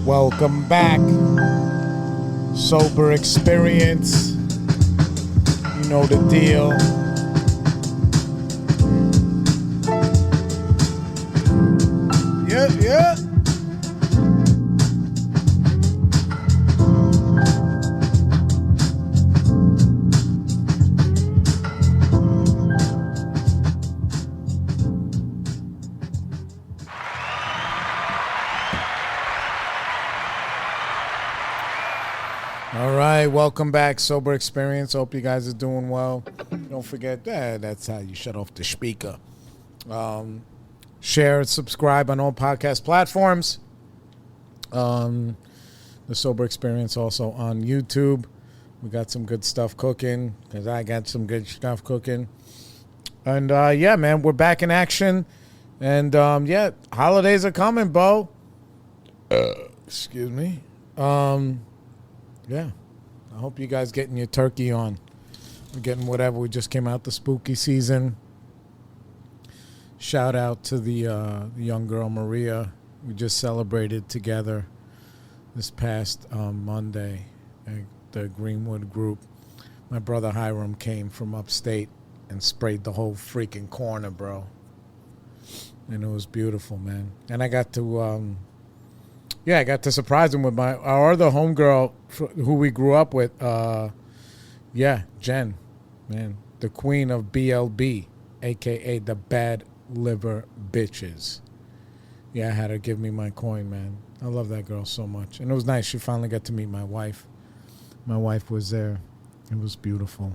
Welcome back. Sober experience. You know the deal. Yeah. All right, welcome back, Sober Experience. Hope you guys are doing well. Don't forget that's how you shut off the speaker. Share and subscribe on all podcast platforms. The Sober Experience also on YouTube. We got some good stuff cooking because I got some good stuff cooking. And yeah, man, we're back in action. And yeah, holidays are coming, Bo. Excuse me. Yeah, I hope you guys getting your turkey on. We're getting whatever. We just came out the spooky season. Shout out to the young girl, Maria. We just celebrated together this past Monday, the Greenwood group. My brother Hiram came from upstate and sprayed the whole freaking corner, bro. And it was beautiful, man. And I got to... I got to surprise him with our other homegirl who we grew up with. Jen, man, the queen of BLB, a.k.a. the Bad Liver Bitches. Yeah, I had her give me my coin, man. I love that girl so much. And it was nice. She finally got to meet my wife. My wife was there. It was beautiful.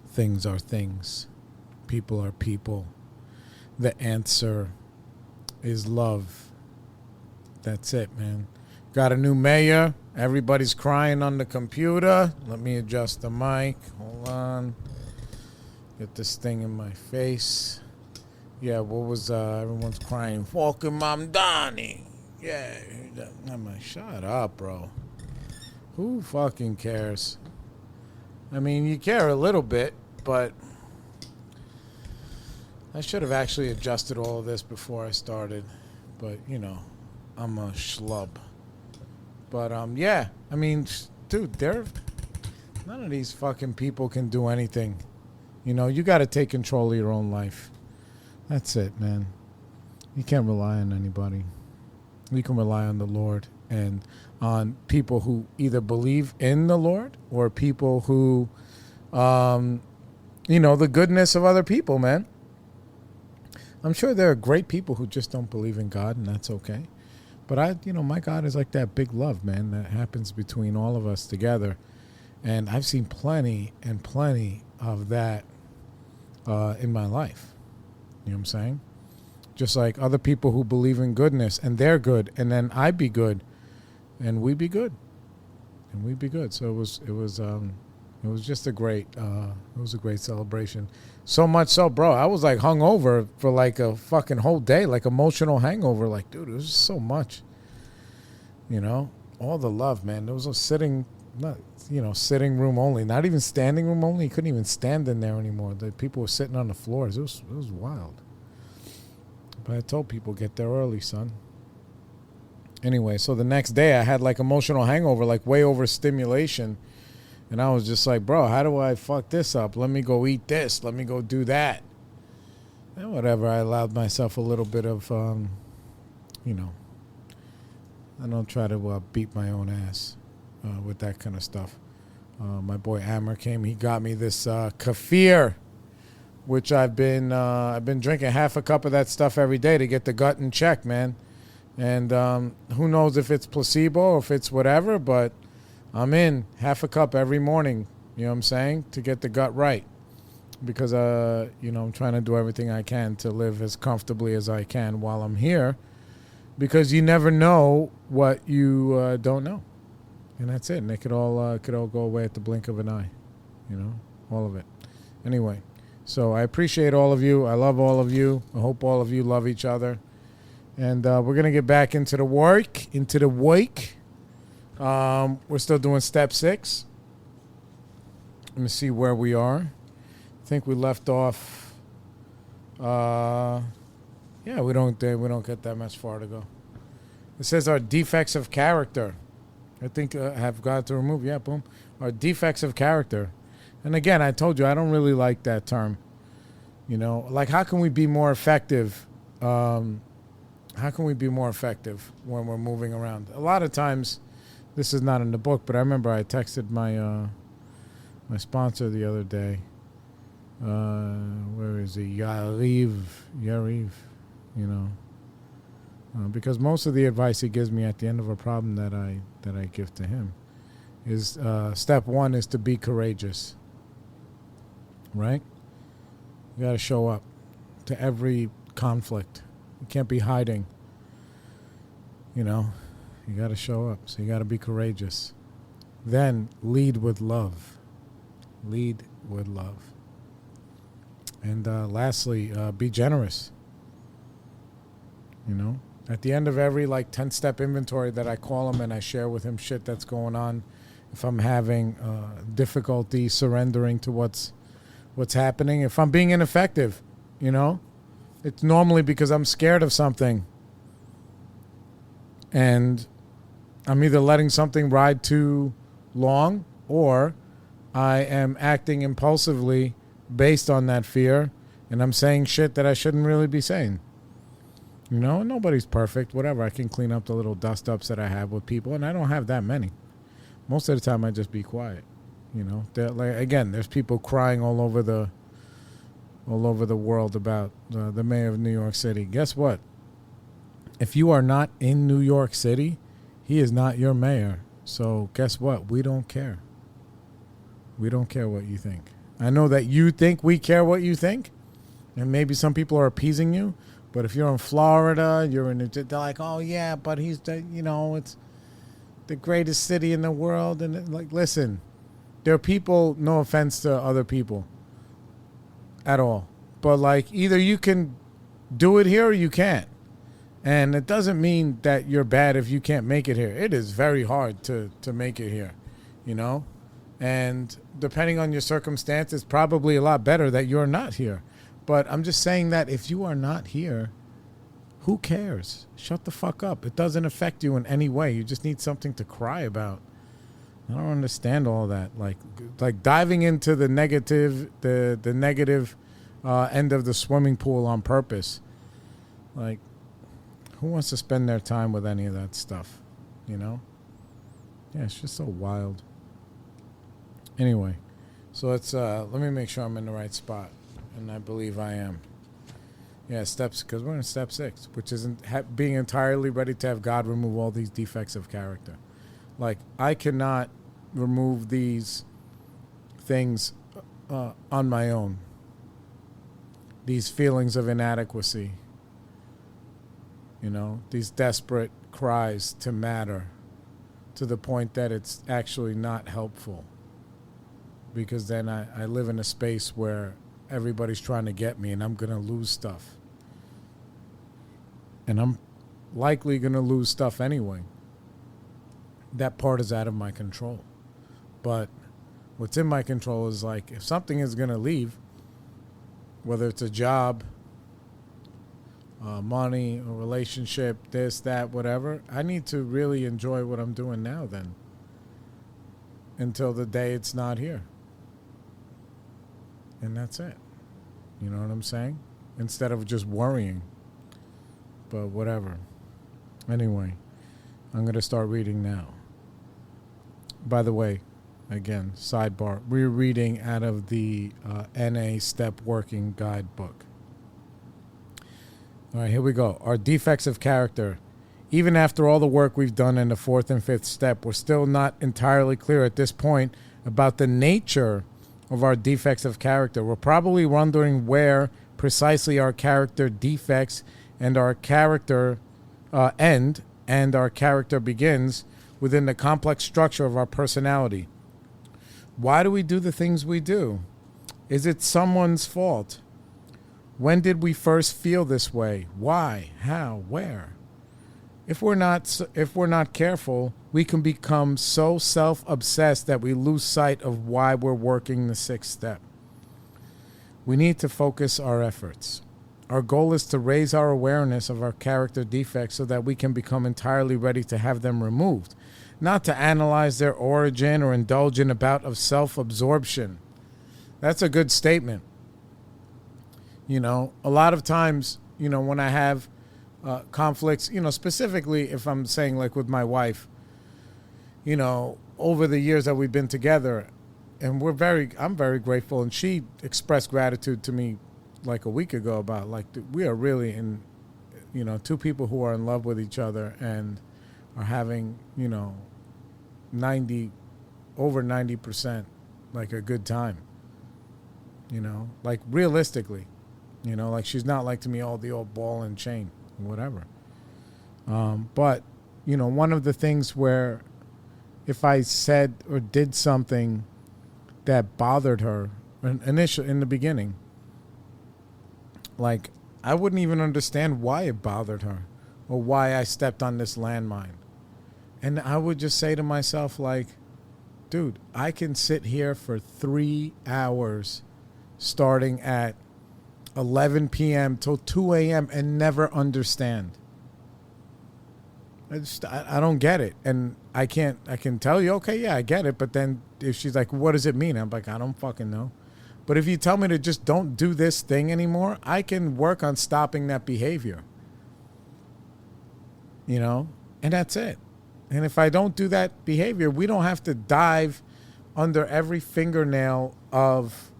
Things are things. People are people. The answer is love. That's it, man. Got a new mayor. Everybody's crying on the computer. Let me adjust the mic. Hold on. Get this thing in my face. Yeah, what was everyone's crying? Fucking Mom Donnie. Yeah. I'm like, shut up, bro. Who fucking cares? I mean, you care a little bit, but I should have actually adjusted all of this before I started. But, you know, I'm a schlub. But, yeah, I mean, dude, none of these fucking people can do anything. You know, you got to take control of your own life. That's it, man. You can't rely on anybody. You can rely on the Lord and on people who either believe in the Lord or people who, you know, the goodness of other people, man. I'm sure there are great people who just don't believe in God, and that's okay. But my God is like that big love, man, that happens between all of us together. And I've seen plenty and plenty of that in my life. You know what I'm saying? Just like other people who believe in goodness, and they're good, and then I be good, and we be good, and we be good. So it was just a great celebration. So much so, bro, I was like hungover for like a fucking whole day, like emotional hangover. Like, dude, it was just so much. You know, all the love, man. There was a sitting room only, not even standing room only. You couldn't even stand in there anymore. The people were sitting on the floors. It was wild. But I told people, get there early, son. Anyway, so the next day I had like emotional hangover, like way over stimulation. And I was just like, bro, how do I fuck this up? Let me go eat this. Let me go do that. And whatever, I allowed myself a little bit of, I don't try to beat my own ass with that kind of stuff. My boy Amr came. He got me this kefir, which I've been drinking half a cup of that stuff every day to get the gut in check, man. And who knows if it's placebo or if it's whatever, but I'm in half a cup every morning, you know what I'm saying, to get the gut right. Because, I'm trying to do everything I can to live as comfortably as I can while I'm here. Because you never know what you don't know. And that's it. And it could all go away at the blink of an eye. You know, all of it. Anyway, so I appreciate all of you. I love all of you. I hope all of you love each other. And we're going to get back into the work, we're still doing step 6. Let me see where we are. I think we left off. We don't get that much far to go. It says our defects of character. I think have God to remove. Yeah, boom. Our defects of character. And again, I told you, I don't really like that term. You know, like how can we be more effective? How can we be more effective when we're moving around? A lot of times, this is not in the book, but I remember I texted my my sponsor the other day. Where is he? Yariv, you know. Because most of the advice he gives me at the end of a problem that I give to him is step one is to be courageous. Right? You got to show up to every conflict. You can't be hiding. You know, you got to show up. So you got to be courageous. Then lead with love. Lead with love. And lastly, be generous. You know, at the end of every 10-step inventory that I call him and I share with him shit that's going on, if I'm having difficulty surrendering to what's happening, if I'm being ineffective, you know, it's normally because I'm scared of something. And I'm either letting something ride too long or I am acting impulsively based on that fear and I'm saying shit that I shouldn't really be saying. You know, nobody's perfect, whatever. I can clean up the little dust ups that I have with people, and I don't have that many. Most of the time I just be quiet. You know, again, there's people crying all over the world about the mayor of New York City. Guess what? If you are not in New York City, he is not your mayor. So guess what? We don't care. We don't care what you think. I know that you think we care what you think, and maybe some people are appeasing you. But if you're in Florida, they're like, oh yeah, but it's the greatest city in the world, and listen. There are people, no offense to other people at all, but either you can do it here or you can't. And it doesn't mean that you're bad if you can't make it here. It is very hard to make it here, you know? And depending on your circumstance, it's probably a lot better that you're not here. But I'm just saying that if you are not here, who cares? Shut the fuck up. It doesn't affect you in any way. You just need something to cry about. I don't understand all that. Like diving into the negative, the negative end of the swimming pool on purpose. Like, who wants to spend their time with any of that stuff? You know? Yeah, it's just so wild. Anyway, so let me make sure I'm in the right spot. And I believe I am. Yeah, because we're in step 6, which isn't being entirely ready to have God remove all these defects of character. Like, I cannot remove these things on my own. These feelings of inadequacy. You know, these desperate cries to matter to the point that it's actually not helpful. Because then I live in a space where everybody's trying to get me and I'm going to lose stuff. And I'm likely going to lose stuff anyway. That part is out of my control. But what's in my control is if something is going to leave, whether it's a job, money, a relationship, this, that, whatever, I need to really enjoy what I'm doing now then. Until the day it's not here. And that's it. You know what I'm saying? Instead of just worrying. But whatever. Anyway, I'm going to start reading now. By the way, again, sidebar, we're reading out of the NA Step Working Guide book. All right, here we go. Our defects of character. Even after all the work we've done in the 4th and 5th step, we're still not entirely clear at this point about the nature of our defects of character. We're probably wondering where precisely our character defects and our character end and our character begins within the complex structure of our personality. Why do we do the things we do? Is it someone's fault? When did we first feel this way? Why? How? Where? If we're not careful, we can become so self-obsessed that we lose sight of why we're working the 6th step. We need to focus our efforts. Our goal is to raise our awareness of our character defects so that we can become entirely ready to have them removed, not to analyze their origin or indulge in a bout of self-absorption. That's a good statement. You know, a lot of times, you know, when I have conflicts, you know, specifically if I'm saying like with my wife, you know, over the years that we've been together, and I'm very grateful, and she expressed gratitude to me like a week ago about like we are really in, you know, two people who are in love with each other and are having, you know, over 90% like a good time, you know, like realistically, you know, like she's not like to me all the old ball and chain, whatever. But, you know, one of the things where if I said or did something that bothered her initially in the beginning, like I wouldn't even understand why it bothered her or why I stepped on this landmine. And I would just say to myself, like, dude, I can sit here for 3 hours starting at 11 p.m. till 2 a.m. and never understand. I don't get it. And I can tell you, okay, yeah, I get it. But then if she's like, what does it mean? I'm like, I don't fucking know. But if you tell me to just don't do this thing anymore, I can work on stopping that behavior. You know? And that's it. And if I don't do that behavior, we don't have to dive under every fingernail of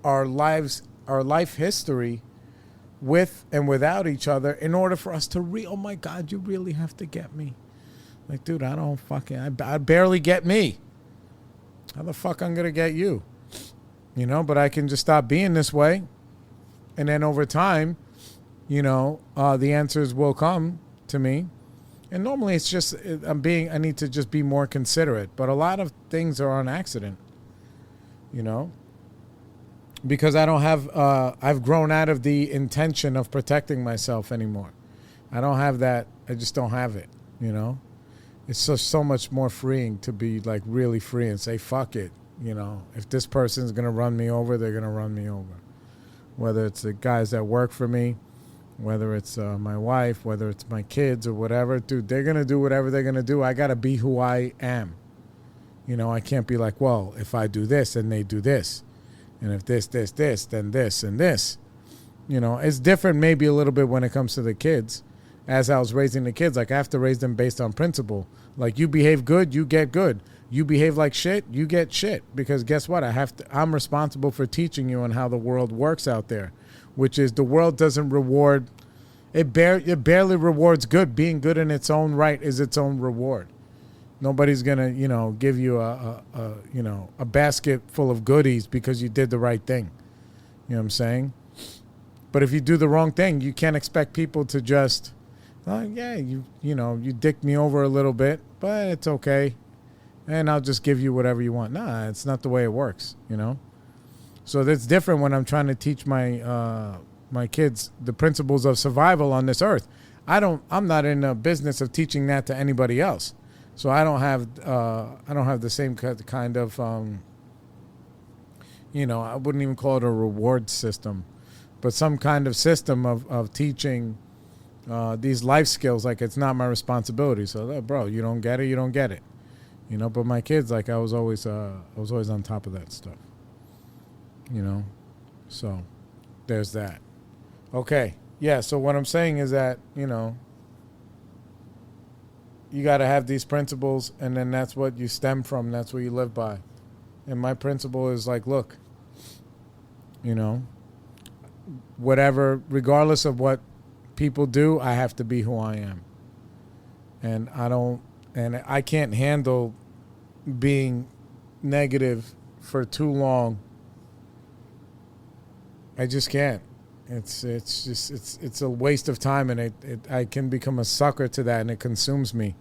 our lives, our life history with and without each other in order for us to oh my God, you really have to get me. Like, dude, I barely get me. How the fuck I'm going to get you? You know, but I can just stop being this way. And then over time, you know, the answers will come to me. And normally it's just, I need to just be more considerate. But a lot of things are on accident, you know, because I don't have, I've grown out of the intention of protecting myself anymore. I don't have that. I just don't have it, you know. It's just so much more freeing to be like really free and say, fuck it. You know, if this person's going to run me over, they're going to run me over. Whether it's the guys that work for me, whether it's my wife, whether it's my kids or whatever, dude, they're going to do whatever they're going to do. I got to be who I am. You know, I can't be like, well, if I do this, then they do this. And if this, then this and this. You know, it's different maybe a little bit when it comes to the kids. As I was raising the kids, like I have to raise them based on principle. Like you behave good, you get good. You behave like shit, you get shit. Because guess what? I'm responsible for teaching you on how the world works out there, which is the world doesn't reward. It barely rewards good. Being good in its own right is its own reward. Nobody's gonna, you know, give you a basket full of goodies because you did the right thing. You know what I'm saying? But if you do the wrong thing, you can't expect people to just, yeah, you dicked me over a little bit, but it's okay. And I'll just give you whatever you want. Nah, it's not the way it works, you know? So that's different when I'm trying to teach my my kids the principles of survival on this earth. I'm not in the business of teaching that to anybody else. So I don't have the same kind of I wouldn't even call it a reward system, but some kind of system of teaching these life skills. Like it's not my responsibility. So bro, you don't get it, you don't get it. You know, but my kids, like I was always on top of that stuff. You know, so there's that. Okay, yeah. So what I'm saying is that you got to have these principles, and then that's what you stem from. That's what you live by. And my principle is like, look, whatever, regardless of what people do, I have to be who I am, and I can't handle being negative for too long. I just can't. It's a waste of time, and I can become a sucker to that, and it consumes me.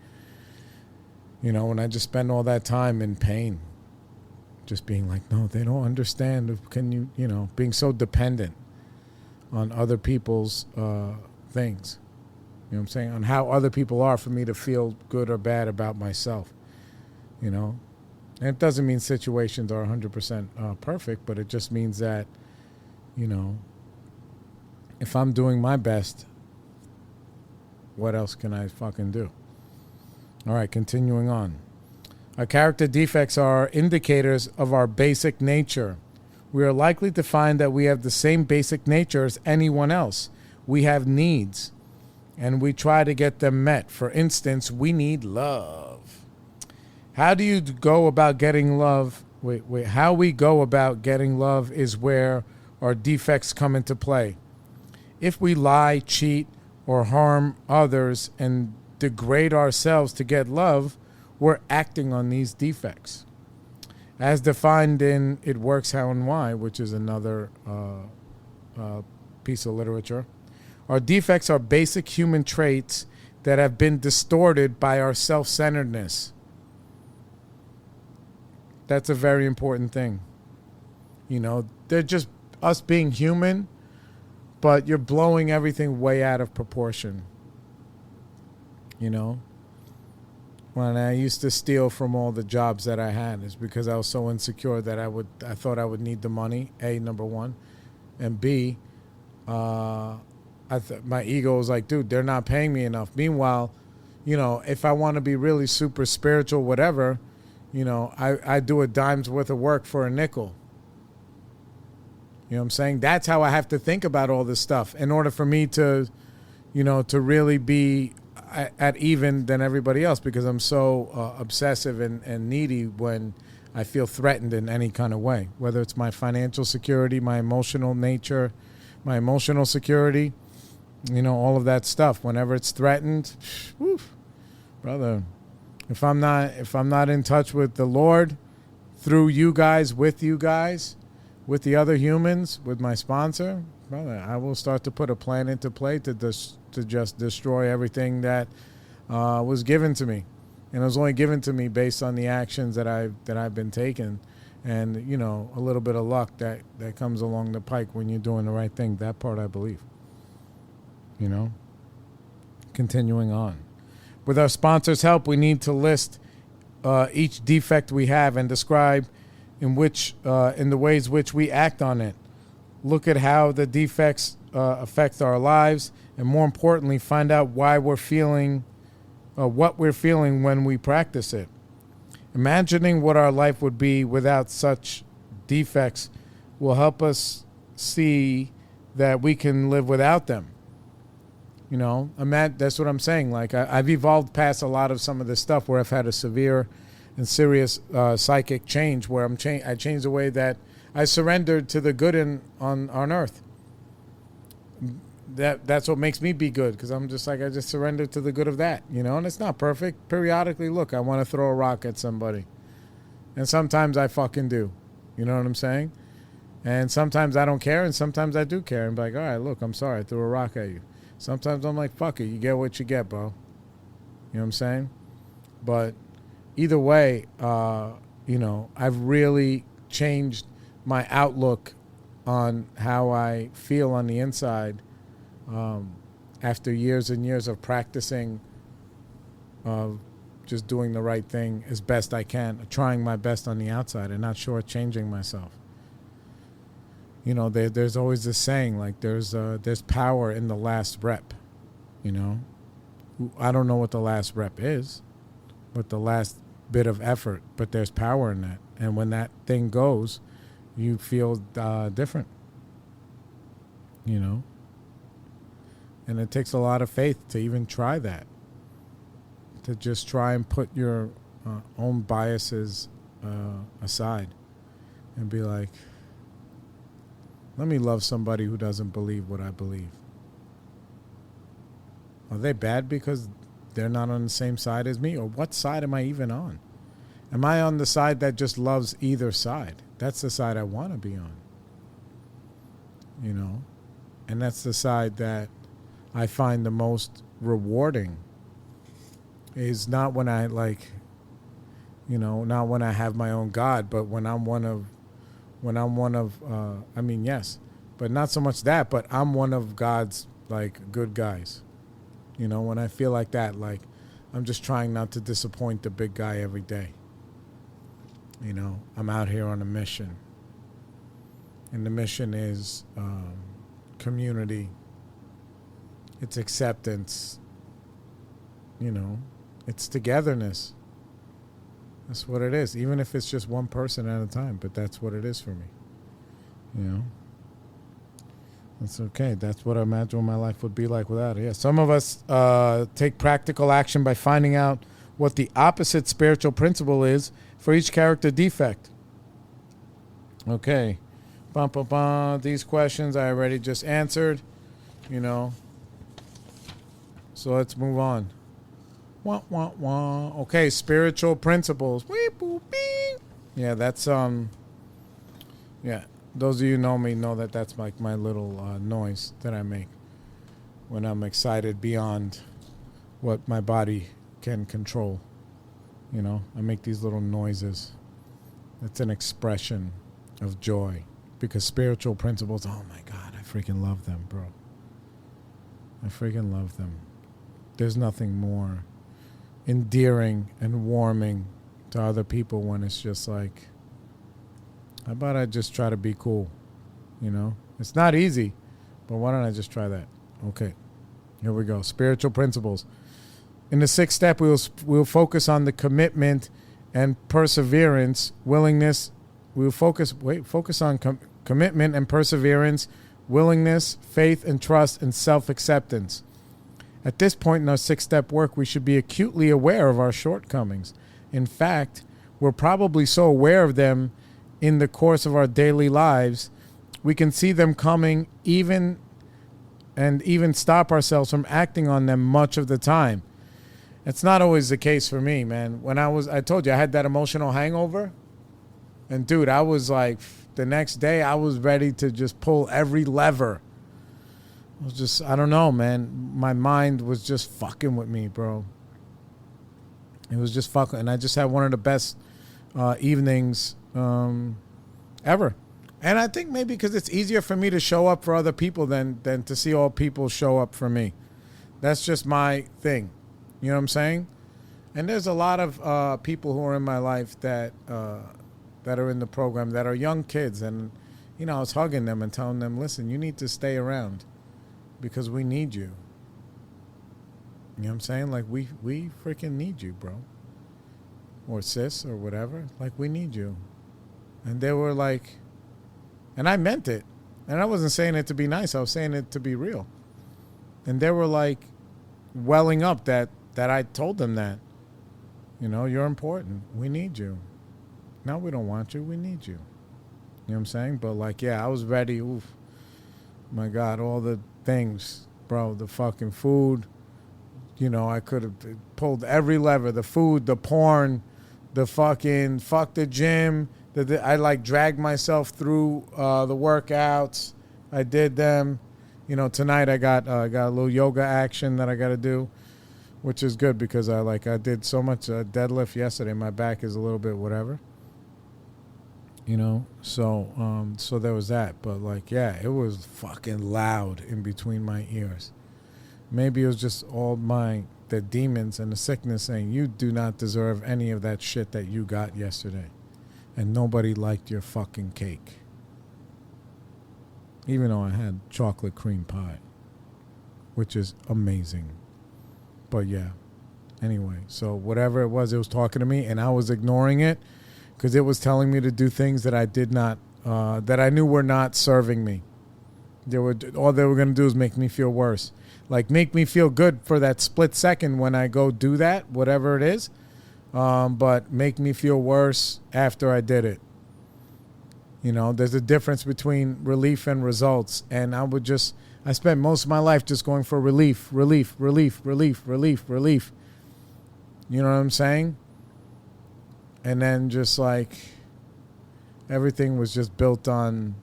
When I just spend all that time in pain, just being like, no, they don't understand. Can you, being so dependent on other people's things. You know what I'm saying? On how other people are for me to feel good or bad about myself. And it doesn't mean situations are 100% perfect, but it just means that, if I'm doing my best, what else can I fucking do? All right, continuing on. Our character defects are indicators of our basic nature. We are likely to find that we have the same basic nature as anyone else. We have needs, and we try to get them met. For instance, we need love. How do you go about getting love? How we go about getting love is where our defects come into play. If we lie, cheat, or harm others and degrade ourselves to get love, we're acting on these defects. As defined in It Works How and Why, which is another piece of literature, our defects are basic human traits that have been distorted by our self-centeredness. That's a very important thing. You know, they're just us being human, but you're blowing everything way out of proportion. You know? When I used to steal from all the jobs that I had, is because I was so insecure that I thought I would need the money, A, number one. And B, my ego was like, dude, they're not paying me enough. Meanwhile, you know, if I want to be really super spiritual, whatever, you know, I do a dime's worth of work for a nickel. You know what I'm saying? That's how I have to think about all this stuff in order for me to, you know, to really be at even than everybody else, because I'm so obsessive and needy when I feel threatened in any kind of way, whether it's my financial security, my emotional nature, my emotional security, you know, all of that stuff. Whenever it's threatened, woof, brother, if I'm not in touch with the Lord through you guys, with with the other humans, with my sponsor, brother, I will start to put a plan into play to just destroy everything that was given to me, and it was only given to me based on the actions that I've been taking, and you know, a little bit of luck that comes along the pike when you're doing the right thing. That part I believe. You know. Continuing on, with our sponsor's help, we need to list each defect we have and describe in the ways which we act on it. Look at how the defects affect our lives, and more importantly, find out why we're feeling, what we're feeling when we practice it. Imagining what our life would be without such defects will help us see that we can live without them. You know, that's what I'm saying. Like, I've evolved past a lot of some of this stuff where I've had a severe and serious psychic change, where I changed the way that I surrendered to the good on earth. That's what makes me be good, because I'm just like, I just surrendered to the good of that, you know. And it's not perfect. Periodically, look, I want to throw a rock at somebody, and sometimes I fucking do. You know what I'm saying? And sometimes I don't care, and sometimes I do care, and be like, all right, look, I'm sorry, I threw a rock at you. Sometimes I'm like, fuck it, you get what you get, bro. You know what I'm saying? But either way, you know, I've really changed my outlook on how I feel on the inside after years and years of practicing, just doing the right thing as best I can, trying my best on the outside and not shortchanging myself. You know, there's always this saying, like, there's power in the last rep, you know. I don't know what the last rep is, but the last bit of effort, but there's power in that. And when that thing goes, you feel different, you know. And it takes a lot of faith to even try that, to just try and put your own biases aside and be like, let me love somebody who doesn't believe what I believe. Are they bad because they're not on the same side as me? Or what side am I even on? Am I on the side that just loves either side? That's the side I want to be on. You know? And that's the side that I find the most rewarding. Is not when I, like, you know, not when I have my own God, but when I'm one of, I mean, yes, but not so much that, but I'm one of God's, like, good guys. You know, when I feel like that, like, I'm just trying not to disappoint the big guy every day. You know, I'm out here on a mission. And the mission is community It's acceptance. You know, it's togetherness. That's what it is. Even if it's just one person at a time, but that's what it is for me. You know? That's okay. That's what I imagine my life would be like without it. Yeah. Some of us take practical action by finding out what the opposite spiritual principle is for each character defect. Okay. Bum, bum, bum. These questions I already just answered. You know. So let's move on. Wah, wah, wah. Okay, spiritual principles. Beep, boop, beep. Yeah, that's yeah. Those of you who know me know that that's like my little noise that I make when I'm excited beyond what my body can control. You know, I make these little noises. It's an expression of joy because spiritual principles, oh my God, I freaking love them, bro. I freaking love them. There's nothing more endearing and warming to other people when it's just like, how about I just try to be cool? You know, it's not easy, but why don't I just try that? Okay, here we go. Spiritual principles. In the sixth step, we'll focus on the commitment and perseverance, willingness. We'll focus on commitment and perseverance, willingness, faith and trust, and self-acceptance. At this point in our six-step work, we should be acutely aware of our shortcomings. In fact, we're probably so aware of them in the course of our daily lives, we can see them coming even stop ourselves from acting on them much of the time. It's not always the case for me, man. I told you, I had that emotional hangover. And dude, I was like, the next day, I was ready to just pull every lever. I don't know, man. My mind was just fucking with me, bro. It was just fucking. And I just had one of the best evenings ever. And I think maybe because it's easier for me to show up for other people than to see all people show up for me. That's just my thing. You know what I'm saying? And there's a lot of people who are in my life that are in the program that are young kids. And, you know, I was hugging them and telling them, listen, you need to stay around. Because we need you. You know what I'm saying? Like, we freaking need you, bro. Or sis, or whatever. Like, we need you. And they were like... And I meant it. And I wasn't saying it to be nice. I was saying it to be real. And they were like... welling up that I told them that. You know, you're important. We need you. No, we don't want you. We need you. You know what I'm saying? But, like, yeah, I was ready. Oof. My God, all the... things, bro, the fucking food, you know, I could have pulled every lever, the food, the porn, the fucking fuck the gym, I like dragged myself through the workouts. I did them, you know. Tonight I got a little yoga action that I got to do, which is good because I did so much deadlift yesterday. My back is a little bit whatever. You know, so there was that. But, like, yeah, it was fucking loud in between my ears. Maybe it was just all the demons and the sickness saying, you do not deserve any of that shit that you got yesterday. And nobody liked your fucking cake. Even though I had chocolate cream pie, which is amazing. But, yeah. Anyway, so whatever it was talking to me, and I was ignoring it. Because it was telling me to do things that I did not, that I knew were not serving me. All they were going to do is make me feel worse. Like, make me feel good for that split second when I go do that, whatever it is. But make me feel worse after I did it. You know, there's a difference between relief and results. And I spent most of my life just going for relief. You know what I'm saying? And then just like everything was just built on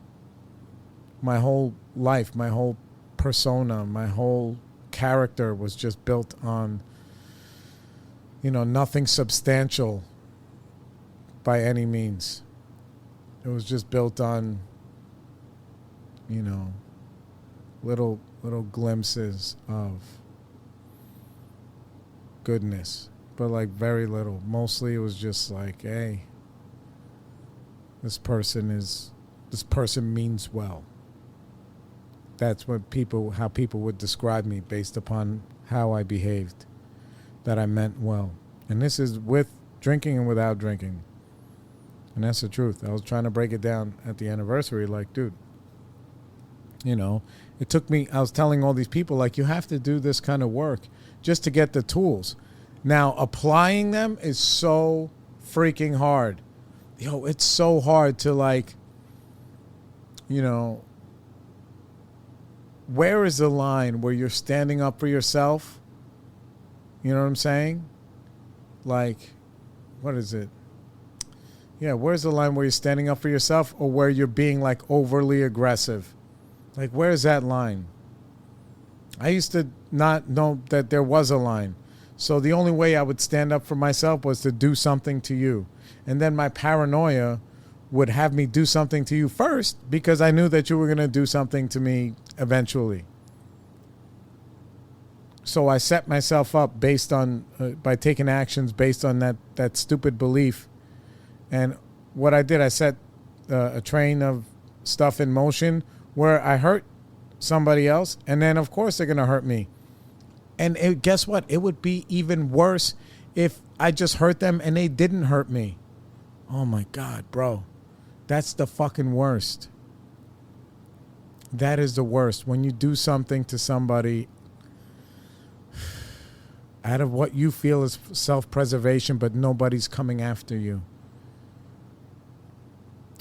my whole life, my whole persona, my whole character was just built on, you know, nothing substantial by any means. It was just built on, you know, little glimpses of goodness. But, like, very little. Mostly it was just like, hey, this person means well. that's how people would describe me based upon how I behaved, that I meant well. And this is with drinking and without drinking. And that's the truth. I was trying to break it down at the anniversary, like, dude, it took me, I was telling all these people, like, you have to do this kind of work just to get the tools. Now, applying them is so freaking hard. It's so hard to, like, where is the line where you're standing up for yourself? You know what I'm saying? Like, what is it? Yeah, where's the line where you're standing up for yourself or where you're being, like, overly aggressive? Like, where's that line? I used to not know that there was a line. So the only way I would stand up for myself was to do something to you. And then my paranoia would have me do something to you first because I knew that you were going to do something to me eventually. So I set myself up based on, by taking actions based on that stupid belief. And what I did, I set a train of stuff in motion where I hurt somebody else, and then of course they're going to hurt me. And guess what? It would be even worse if I just hurt them and they didn't hurt me. Oh my God, bro. That's the fucking worst. That is the worst. When you do something to somebody out of what you feel is self-preservation, but nobody's coming after you.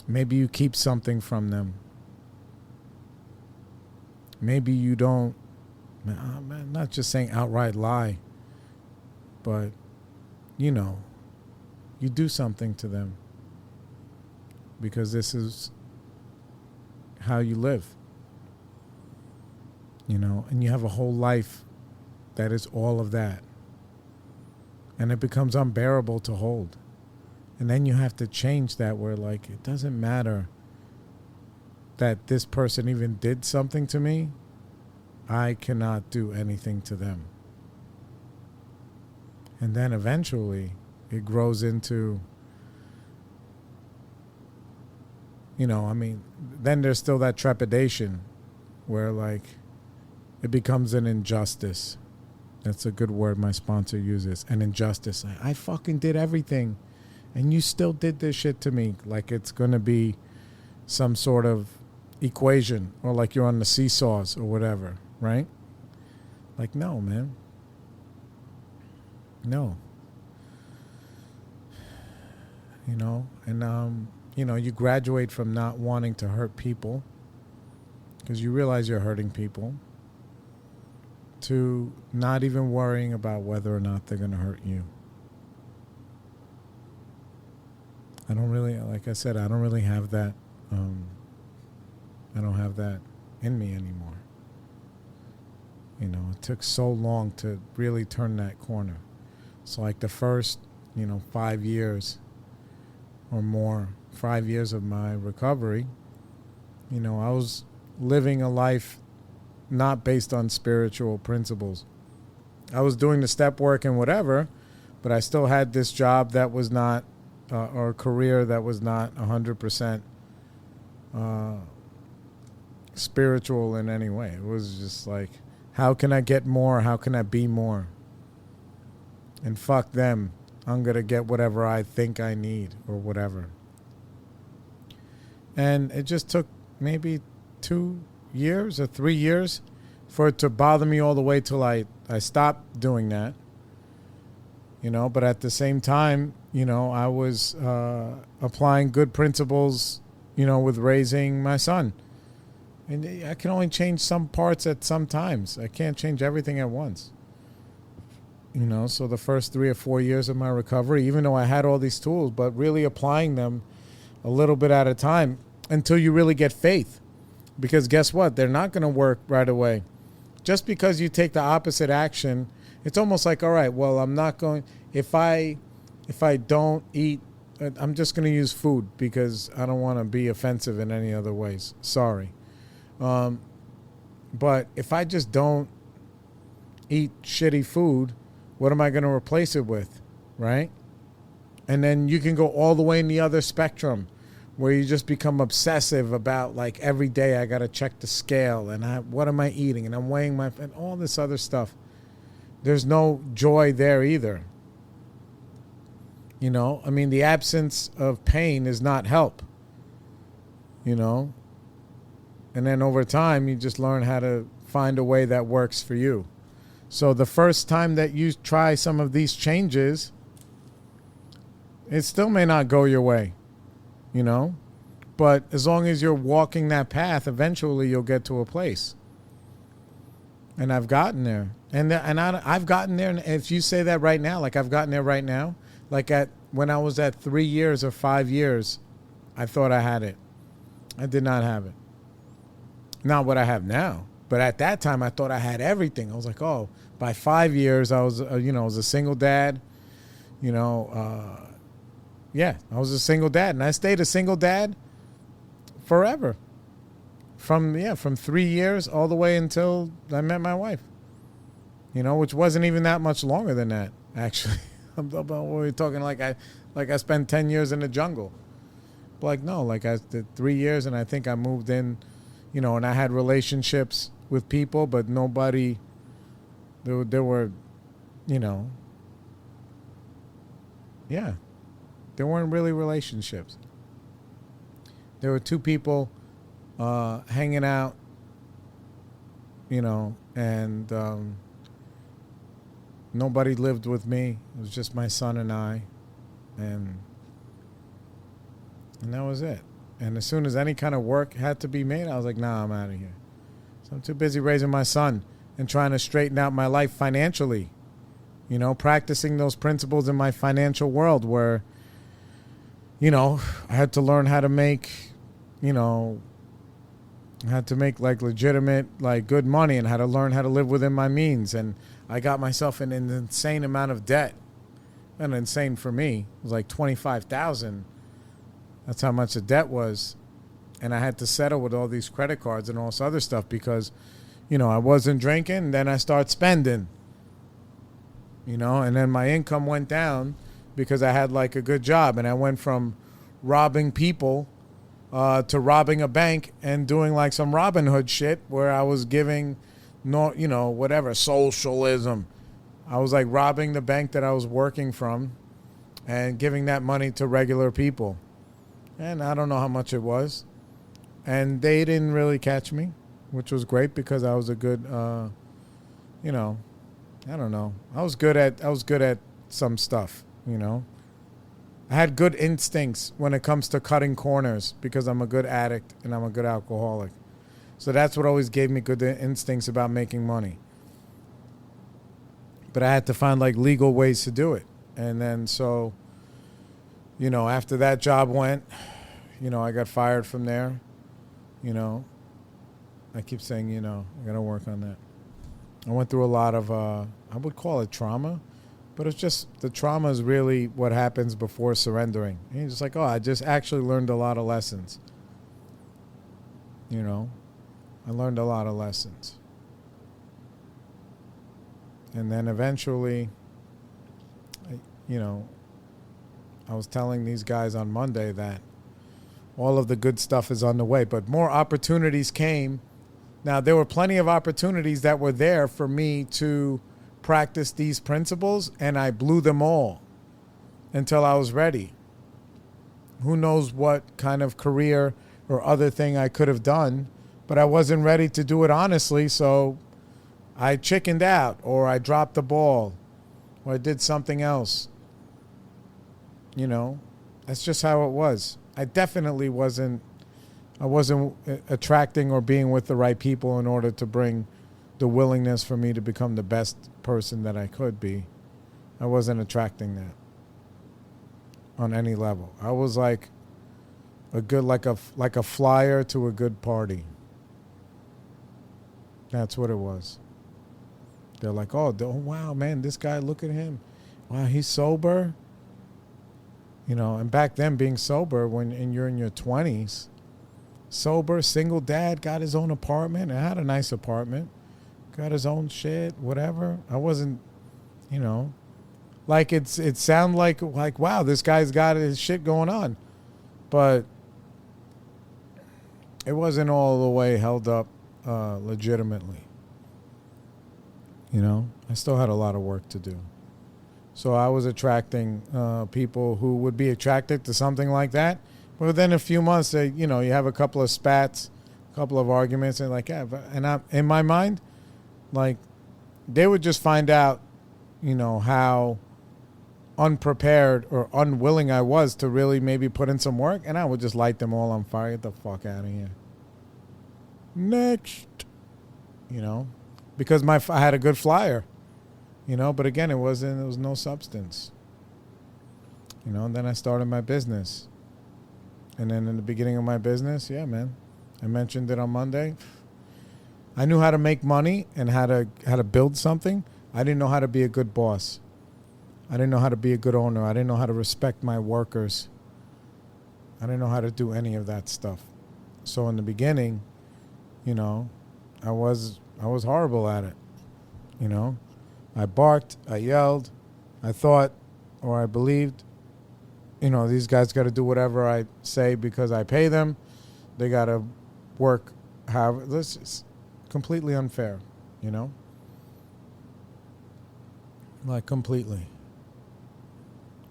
Maybe you keep something from them. Maybe you don't, I'm not just saying outright lie, but, you do something to them because this is how you live, and you have a whole life that is all of that. And it becomes unbearable to hold. And then you have to change that where, like, it doesn't matter that this person even did something to me. I cannot do anything to them. And then eventually it grows into, then there's still that trepidation where, like, it becomes an injustice. That's a good word my sponsor uses. An injustice. I fucking did everything and you still did this shit to me. Like it's going to be some sort of equation or like you're on the seesaws or whatever, right? Like, no, man. No. You graduate from not wanting to hurt people because you realize you're hurting people to not even worrying about whether or not they're going to hurt you. I don't really, like I said, I don't really have that. I don't have that in me anymore. It took so long to really turn that corner. So like the first, 5 years or more, 5 years of my recovery, I was living a life not based on spiritual principles. I was doing the step work and whatever, but I still had this job that was not, or a career that was not 100% spiritual in any way. It was just like, how can I get more? How can I be more? And fuck them. I'm going to get whatever I think I need or whatever. And it just took maybe 2 years or 3 years for it to bother me all the way till I stopped doing that. But at the same time, I was applying good principles, with raising my son. And I can only change some parts at some times. I can't change everything at once. So the first 3 or 4 years of my recovery, even though I had all these tools, but really applying them a little bit at a time until you really get faith. Because guess what? They're not going to work right away. Just because you take the opposite action, it's almost like, all right, well, I'm not going, if I don't eat, I'm just going to use food because I don't want to be offensive in any other ways. Sorry. But if I just don't eat shitty food, what am I going to replace it with? Right? And then you can go all the way in the other spectrum where you just become obsessive about like every day I got to check the scale and what am I eating and I'm weighing and all this other stuff. There's no joy there either. You know, I mean, the absence of pain is not help, you know, and then over time you just learn how to find a way that works for you. So the first time that you try some of these changes, it still may not go your way, you know, but as long as you're walking that path, eventually you'll get to a place. And I've gotten there, I've gotten there. And if you say that right now, like I've gotten there right now, like when I was at 3 years or 5 years, I thought I had it. I did not have it. Not what I have now, but at that time I thought I had everything. I was like, oh, by 5 years I was, I was a single dad, yeah, I was a single dad, and I stayed a single dad forever. From 3 years all the way until I met my wife. Which wasn't even that much longer than that, actually. We're talking like I spent 10 years in the jungle. But like no, like I did 3 years, and I think I moved in, and I had relationships with people, but nobody. There were, yeah, there weren't really relationships. There were two people hanging out, and nobody lived with me. It was just my son and I, and that was it. And as soon as any kind of work had to be made, I was like, nah, I'm out of here. So I'm too busy raising my son and trying to straighten out my life financially, practicing those principles in my financial world where, I had to learn how to make, I had to make like legitimate, like good money, and how to learn how to live within my means. And I got myself in an insane amount of debt. And insane for me. It was like $25,000. That's how much the debt was. And I had to settle with all these credit cards and all this other stuff because, I wasn't drinking. And then I started spending, and then my income went down because I had like a good job. And I went from robbing people to robbing a bank and doing like some Robin Hood shit where I was giving, whatever, socialism. I was like robbing the bank that I was working from and giving that money to regular people. And I don't know how much it was. And they didn't really catch me, which was great because I was a good, I don't know. I was good at some stuff, I had good instincts when it comes to cutting corners because I'm a good addict and I'm a good alcoholic. So that's what always gave me good instincts about making money. But I had to find like legal ways to do it. And then so, after that job went, I got fired from there. I keep saying, I got to work on that. I went through a lot of, I would call it trauma. But it's just, the trauma is really what happens before surrendering. And you're just like, oh, I just actually learned a lot of lessons. I learned a lot of lessons. And then eventually, I was telling these guys on Monday that all of the good stuff is on the way, but more opportunities came. Now, there were plenty of opportunities that were there for me to practice these principles, and I blew them all until I was ready. Who knows what kind of career or other thing I could have done, but I wasn't ready to do it honestly, so I chickened out, or I dropped the ball, or I did something else. That's just how it was. I definitely wasn't attracting or being with the right people in order to bring the willingness for me to become the best person that I could be. I wasn't attracting that on any level. I was like a good, like a flyer to a good party. That's what it was. They're like, oh wow, man, this guy, look at him. Wow, he's sober. And back then being sober and you're in your 20s, sober, single dad, got his own apartment. I had a nice apartment. Got his own shit, whatever. I wasn't, like it sounded like, wow, this guy's got his shit going on. But it wasn't all the way held up legitimately. I still had a lot of work to do. So I was attracting people who would be attracted to something like that. But within a few months, you have a couple of spats, a couple of arguments, and like, yeah. And in my mind, like, they would just find out, how unprepared or unwilling I was to really maybe put in some work, and I would just light them all on fire. Get the fuck out of here. Next. Because I had a good flyer. But again, there was no substance. And then I started my business. And then in the beginning of my business, yeah, man, I mentioned it on Monday. I knew how to make money and how to build something. I didn't know how to be a good boss. I didn't know how to be a good owner. I didn't know how to respect my workers. I didn't know how to do any of that stuff. So in the beginning, I was horrible at it. I barked, I yelled, I thought, or I believed, these guys got to do whatever I say because I pay them. They got to work however. This is completely unfair, Like, completely.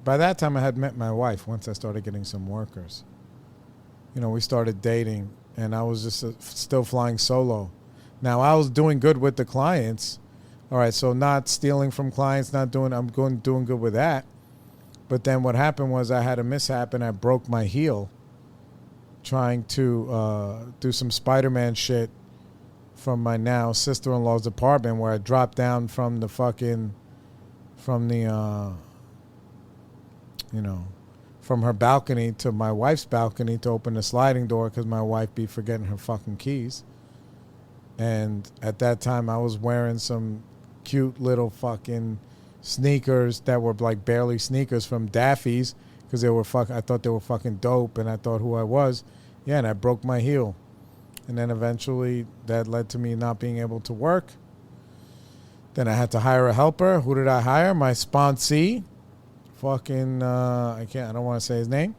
By that time, I had met my wife once I started getting some workers. We started dating, and I was just still flying solo. Now, I was doing good with the clients. All right, so not stealing from clients, doing good with that. But then what happened was I had a mishap and I broke my heel trying to do some Spider-Man shit from my now sister-in-law's apartment, where I dropped down from her balcony to my wife's balcony to open the sliding door because my wife be forgetting her fucking keys. And at that time, I was wearing some cute little fucking sneakers that were like barely sneakers from Daffy's because I thought they were fucking dope, and I thought who I was. Yeah, and I broke my heel. And then eventually that led to me not being able to work. Then I had to hire a helper. Who did I hire? My sponsee. Fucking, I don't want to say his name.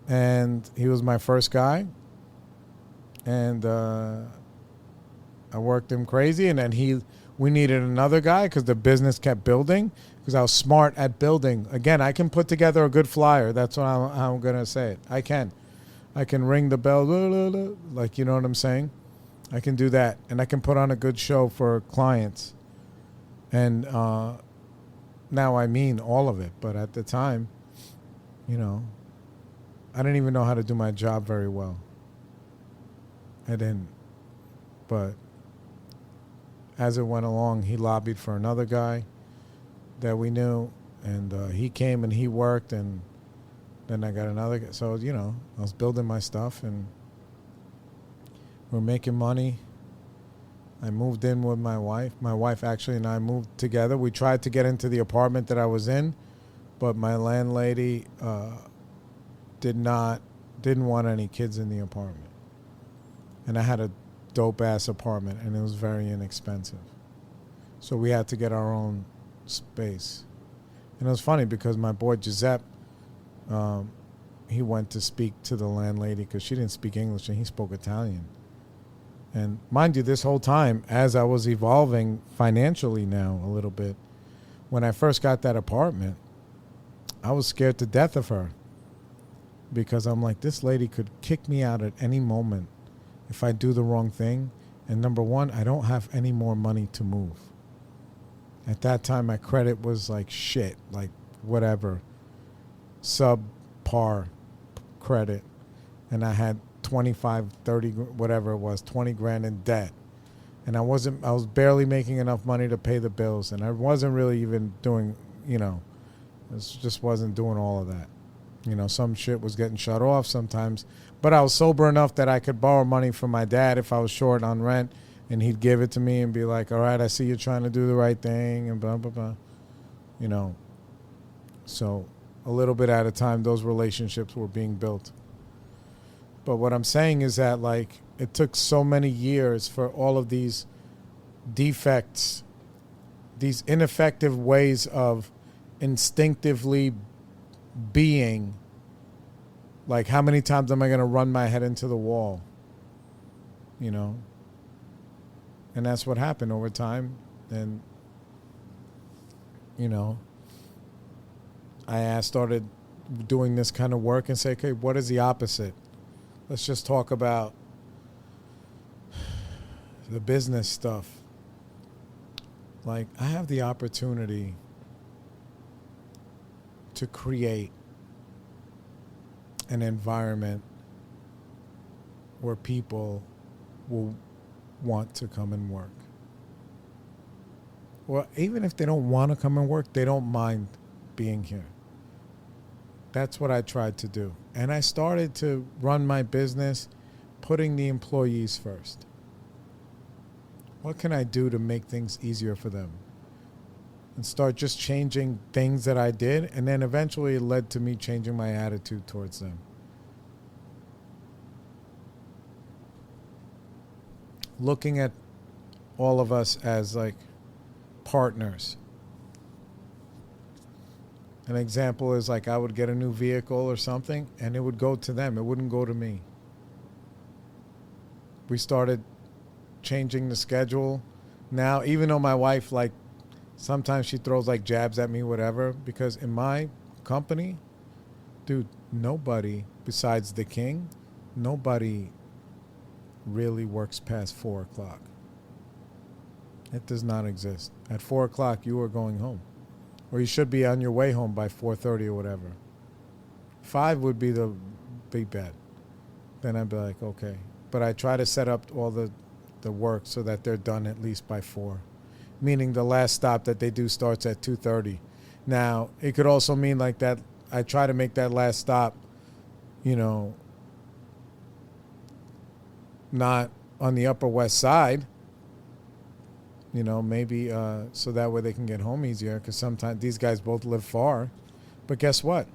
And he was my first guy. And I worked him crazy, and then we needed another guy because the business kept building, because I was smart at building. Again, I can put together a good flyer. That's what I'm going to say it. I can ring the bell, like, you know what I'm saying? I can do that, and I can put on a good show for clients. And now I mean all of it, but at the time, I didn't even know how to do my job very well. I didn't. But as it went along, he lobbied for another guy that we knew, and he came and he worked, and then I got another guy. So, I was building my stuff, and we're making money. I moved in with my wife. My wife actually and I moved together. We tried to get into the apartment that I was in, but my landlady didn't want any kids in the apartment. And I had a dope-ass apartment, and it was very inexpensive. So we had to get our own space. And it was funny because my boy Giuseppe, he went to speak to the landlady because she didn't speak English and he spoke Italian. And mind you, this whole time, as I was evolving financially now a little bit, when I first got that apartment, I was scared to death of her, because I'm like, this lady could kick me out at any moment if I do the wrong thing. And number one, I don't have any more money to move. At that time, my credit was like shit, like whatever, subpar credit. And I had 25, 30, whatever it was, 20 grand in debt. And I was barely making enough money to pay the bills. And I wasn't really even doing, just wasn't doing all of that. Some shit was getting shut off sometimes. But I was sober enough that I could borrow money from my dad if I was short on rent, and he'd give it to me and be like, all right, I see you're trying to do the right thing, and blah, blah, blah. So a little bit at a time, those relationships were being built. But what I'm saying is that, like, it took so many years for all of these defects, these ineffective ways of instinctively being, like, how many times am I going to run my head into the wall? you know. And that's what happened over time. And, you know, I started doing this kind of work and say, okay, what is the opposite? Let's just talk about the business stuff. Like, I have the opportunity to create an environment where people will want to come and work. Well, even if they don't want to come and work, they don't mind being here. That's what I tried to do. And I started to run my business putting the employees first. What can I do to make things easier for them? And start just changing things that I did, and then eventually it led to me changing my attitude towards them. Looking at all of us as like partners. An example is like I would get a new vehicle or something and it would go to them. It wouldn't go to me. We started changing the schedule. Now, even though my wife, like, sometimes she throws like jabs at me, whatever, because in my company, dude, nobody besides the king, nobody really works past 4 o'clock. It does not exist. At 4 o'clock, you are going home. Or you should be on your way home by 4:30 or whatever. 5 would be the big bet. Then I'd be like, okay. But I try to set up all the work so that they're done at least by 4. Meaning the last stop that they do starts at 2:30. Now, it could also mean like that I try to make that last stop, you know, not on the Upper West Side, you know, maybe so that way they can get home easier, because sometimes these guys both live far. But guess what?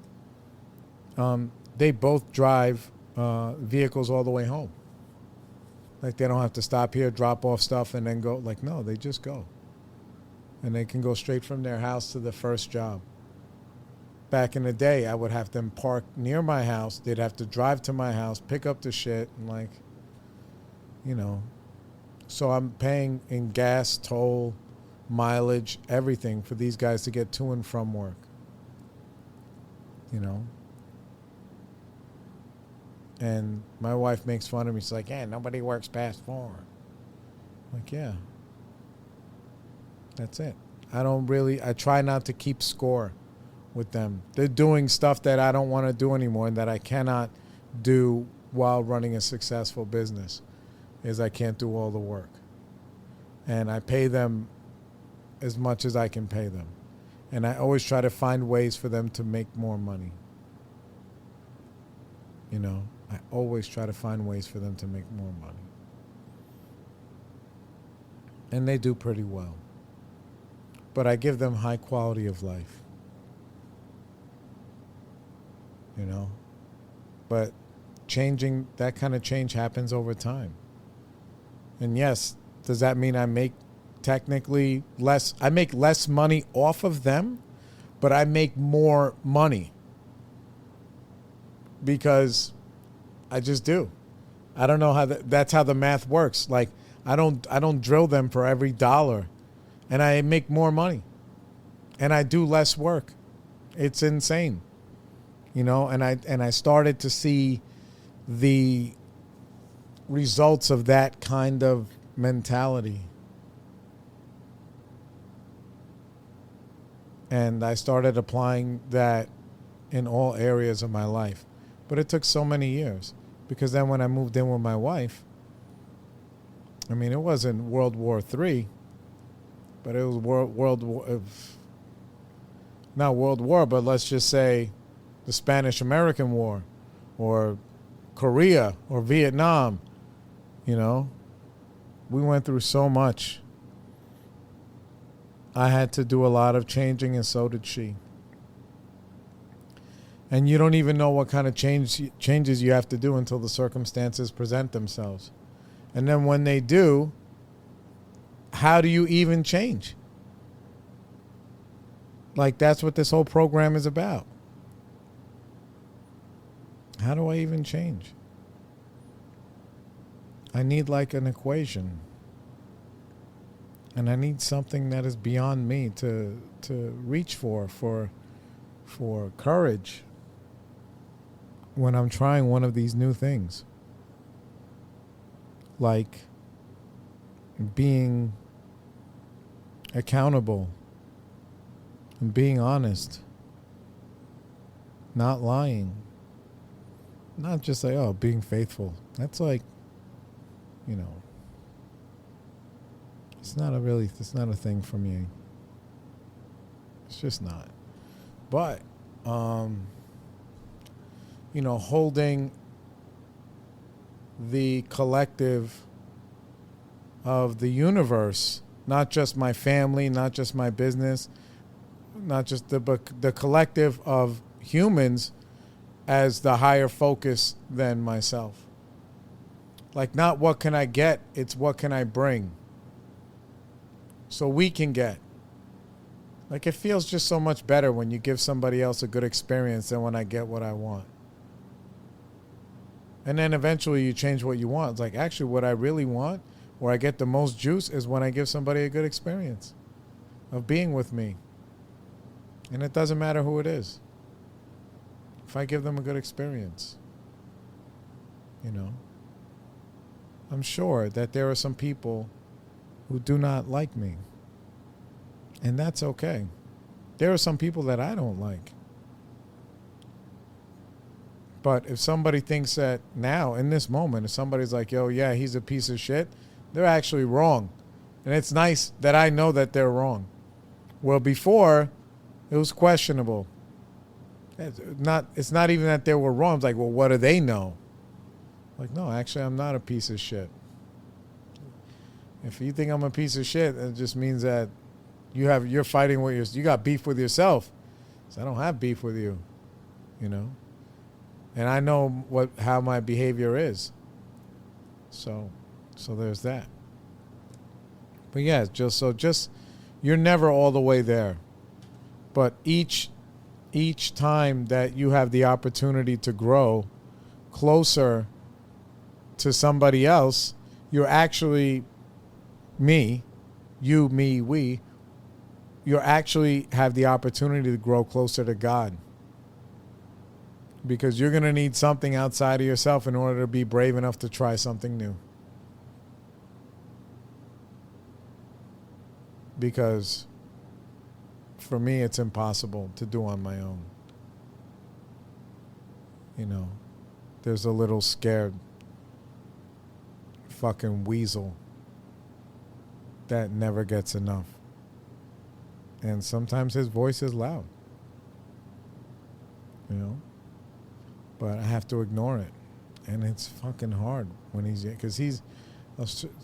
They both drive vehicles all the way home. Like, they don't have to stop here, drop off stuff, and then go. Like, no, they just go. And they can go straight from their house to the first job. Back in the day, I would have them park near my house. They'd have to drive to my house, pick up the shit, and like, you know. So I'm paying in gas, toll, mileage, everything for these guys to get to and from work. You know. And my wife makes fun of me. She's like, yeah, nobody works past 4. I'm like, yeah. That's it. I try not to keep score with them. They're doing stuff that I don't want to do anymore and that I cannot do while running a successful business. Is I can't do all the work. And I pay them as much as I can pay them. And I always try to find ways for them to make more money. You know, I always try to find ways for them to make more money. And they do pretty well. But I give them high quality of life. You know? But that kind of change happens over time. And yes, does that mean I make technically less? I make less money off of them, but I make more money. Because I just do. I don't know how that's how the math works. Like, I don't drill them for every dollar, and I make more money, and I do less work. It's insane, you know. And I started to see the results of that kind of mentality, and I started applying that in all areas of my life. But it took so many years, because then when I moved in with my wife, I mean, it wasn't World War III, but it was not World War, but let's just say the Spanish-American War, or Korea, or Vietnam. You know, we went through so much. I had to do a lot of changing, and so did she. And you don't even know what kind of changes you have to do until the circumstances present themselves. And then when they do, how do you even change? Like, that's what this whole program is about. How do I even change? I need like an equation. And I need something that is beyond me to reach for courage when I'm trying one of these new things. Like being accountable and being honest, not lying, not just like, oh, being faithful. That's like, you know, it's not a thing for me. It's just not. But, holding the collective of the universe, not just my family, not just my business, not just the collective of humans as the higher focus than myself. Like, not what can I get, it's what can I bring. So we can get. Like, it feels just so much better when you give somebody else a good experience than when I get what I want. And then eventually you change what you want. It's like, actually, what I really want, where I get the most juice, is when I give somebody a good experience of being with me. And it doesn't matter who it is. If I give them a good experience, I'm sure that there are some people who do not like me. And that's okay. There are some people that I don't like. But if somebody thinks that now, in this moment, if somebody's like, yo, yeah, he's a piece of shit, they're actually wrong. And it's nice that I know that they're wrong. Well, before, it was questionable. It's not even that they were wrong. It's like, well, what do they know? Like, no, actually, I'm not a piece of shit. If you think I'm a piece of shit, it just means that you're fighting with you got beef with yourself. So I don't have beef with you, And I know how my behavior is. So there's that. But yeah, just you're never all the way there. But each time that you have the opportunity to grow closer to somebody else, you're actually we you actually have the opportunity to grow closer to God. Because you're going to need something outside of yourself in order to be brave enough to try something new. Because for me, it's impossible to do on my own. There's a little scared fucking weasel that never gets enough. And sometimes his voice is loud. But I have to ignore it. And it's fucking hard when because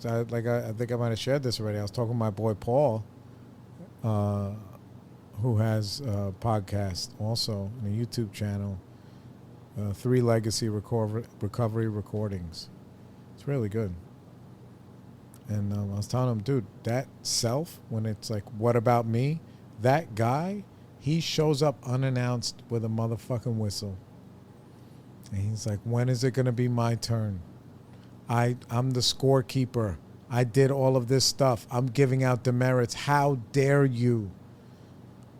I think I might have shared this already. I was talking to my boy Paul, who has a podcast also, and a YouTube channel, 3 Legacy Recovery Recordings. It's really good. And I was telling him, dude, that self, when it's like, what about me? That guy, he shows up unannounced with a motherfucking whistle. And he's like, when is it going to be my turn? I'm the scorekeeper. I did all of this stuff. I'm giving out demerits. How dare you?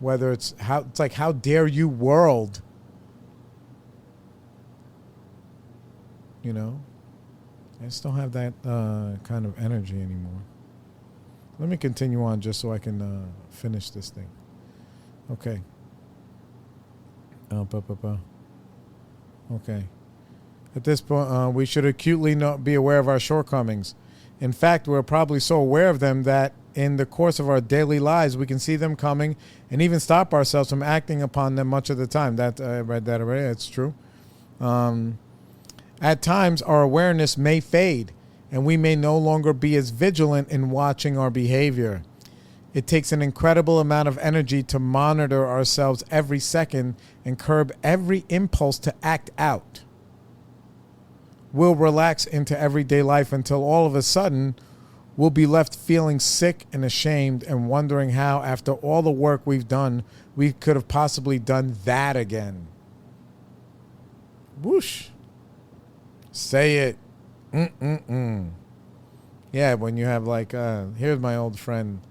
It's like, how dare you, world? I just don't have that kind of energy anymore. Let me continue on just so I can finish this thing. Okay. Okay. At this point, we should acutely be aware of our shortcomings. In fact, we're probably so aware of them that in the course of our daily lives, we can see them coming and even stop ourselves from acting upon them much of the time. That I read that already. That's true. At times, our awareness may fade, and we may no longer be as vigilant in watching our behavior. It takes an incredible amount of energy to monitor ourselves every second and curb every impulse to act out. We'll relax into everyday life until all of a sudden we'll be left feeling sick and ashamed and wondering how, after all the work we've done, we could have possibly done that again. Whoosh. Say it. Yeah, when you have like, here's my old friend,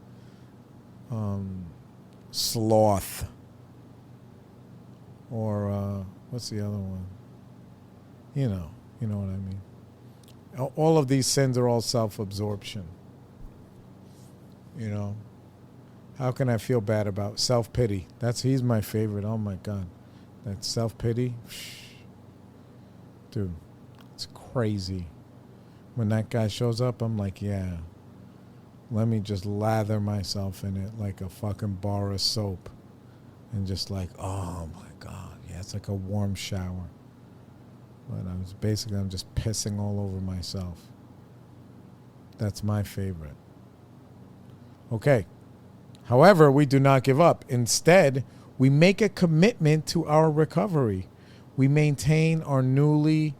sloth, or what's the other one? You know what I mean. All of these sins are all self-absorption. You know, how can I feel bad about self-pity? He's my favorite. Oh my God, that self-pity, dude, it's crazy. When that guy shows up, I'm like, yeah, let me just lather myself in it like a fucking bar of soap. And just like, oh my God. Yeah, it's like a warm shower. But I'm just pissing all over myself. That's my favorite. Okay. However, we do not give up. Instead, we make a commitment to our recovery. We maintain our newly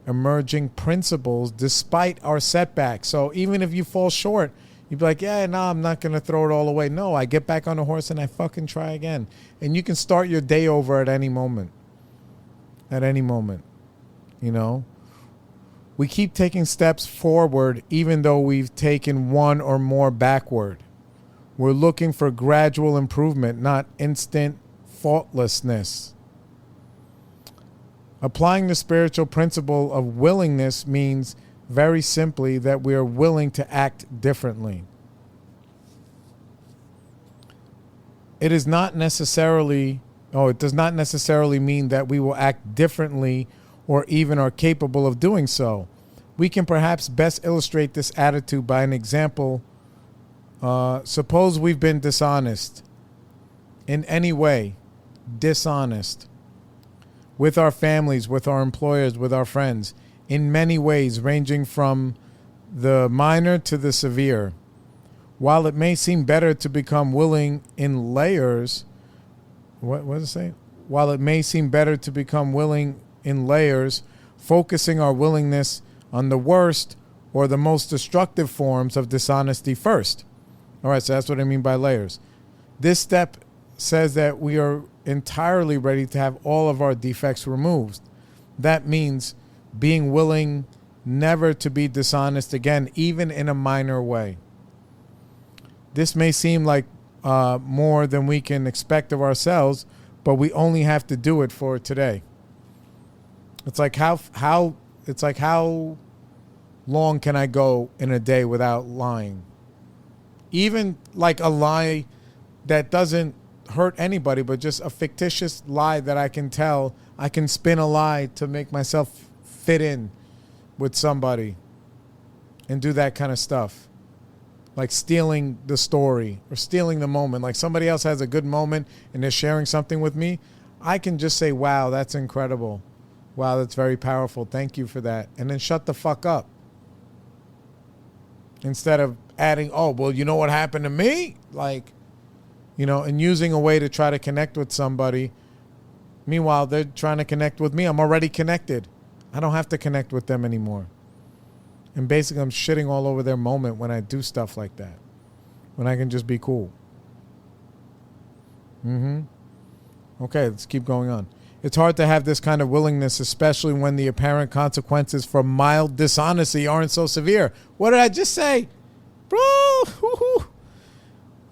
emerging principles despite our setbacks. So even if you fall short, you'd be like, yeah, no, I'm not going to throw it all away. No, I get back on the horse and I fucking try again. And you can start your day over at any moment. At any moment. You know? We keep taking steps forward even though we've taken one or more backward. We're looking for gradual improvement, not instant faultlessness. Applying the spiritual principle of willingness means very simply that we are willing to act differently. It does not necessarily mean that we will act differently or even are capable of doing so. We can perhaps best illustrate this attitude by an example. Suppose we've been dishonest in any way, dishonest. With our families, with our employers, with our friends, in many ways, ranging from the minor to the severe. While it may seem better to become willing in layers, what does it say? While it may seem better to become willing in layers, focusing our willingness on the worst or the most destructive forms of dishonesty first. All right, so that's what I mean by layers. This step says that we are entirely ready to have all of our defects removed. That means being willing never to be dishonest again, even in a minor way. This may seem like more than we can expect of ourselves, but we only have to do it for today. It's like how long can I go in a day without lying? Even like a lie that doesn't hurt anybody, but just a fictitious lie that I can tell. I can spin a lie to make myself fit in with somebody and do that kind of stuff. Like stealing the story or stealing the moment. Like somebody else has a good moment and they're sharing something with me. I can just say, wow, that's incredible. Wow, that's very powerful. Thank you for that. And then shut the fuck up. Instead of adding, oh, well, you know what happened to me? Like, you know, and using a way to try to connect with somebody. Meanwhile, they're trying to connect with me. I'm already connected. I don't have to connect with them anymore. And basically, I'm shitting all over their moment when I do stuff like that. When I can just be cool. Okay, let's keep going on. It's hard to have this kind of willingness, especially when the apparent consequences for mild dishonesty aren't so severe. What did I just say? Bro, woo-hoo.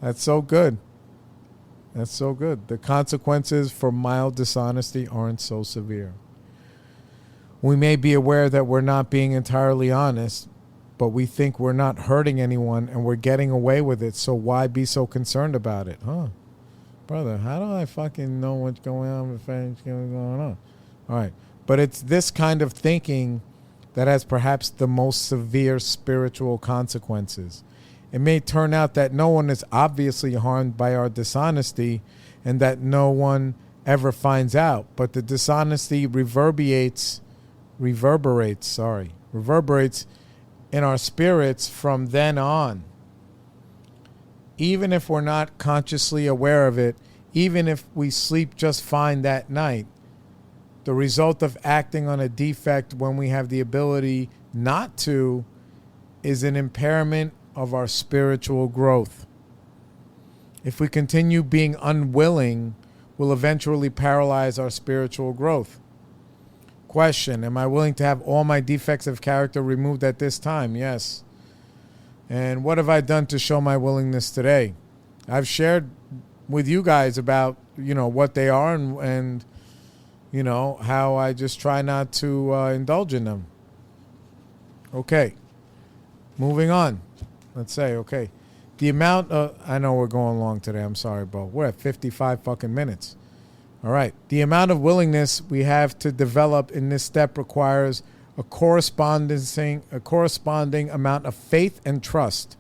That's so good. That's so good. The consequences for mild dishonesty aren't so severe. We may be aware that we're not being entirely honest, but we think we're not hurting anyone and we're getting away with it, so why be so concerned about it? Brother, how do I fucking know what's going on with things going on? All right. But it's this kind of thinking that has perhaps the most severe spiritual consequences. It may turn out that no one is obviously harmed by our dishonesty and that no one ever finds out, but the dishonesty reverberates in our spirits from then on. Even if we're not consciously aware of it, even if we sleep just fine that night, the result of acting on a defect when we have the ability not to is an impairment of our spiritual growth. If we continue being unwilling, we'll eventually paralyze our spiritual growth. Question, am I willing to have all my defects of character removed at this time? Yes. And what have I done to show my willingness today? I've shared with you guys about, what they are and how I just try not to indulge in them. Okay. Moving on. Let's say, okay. The amount of, I know we're going long today. I'm sorry, bro. We're at 55 fucking minutes. All right. The amount of willingness we have to develop in this step requires a corresponding amount of faith and trust.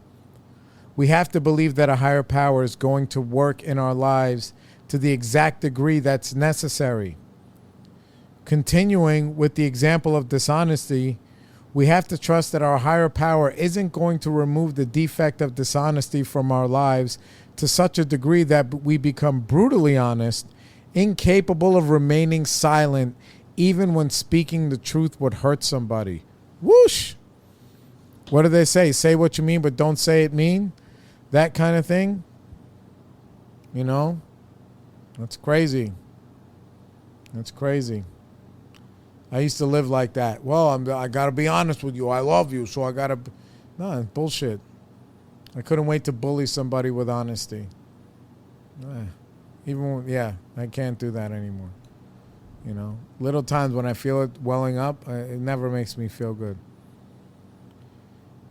We have to believe that a higher power is going to work in our lives to the exact degree that's necessary. Continuing with the example of dishonesty, we have to trust that our higher power isn't going to remove the defect of dishonesty from our lives to such a degree that we become brutally honest, incapable of remaining silent, even when speaking the truth would hurt somebody. Whoosh! What do they say? Say what you mean, but don't say it mean? That kind of thing. That's crazy. That's crazy. I used to live like that. Well, I got to be honest with you. I love you, so I got to... No, it's bullshit. I couldn't wait to bully somebody with honesty. I can't do that anymore. Little times when I feel it welling up, it never makes me feel good.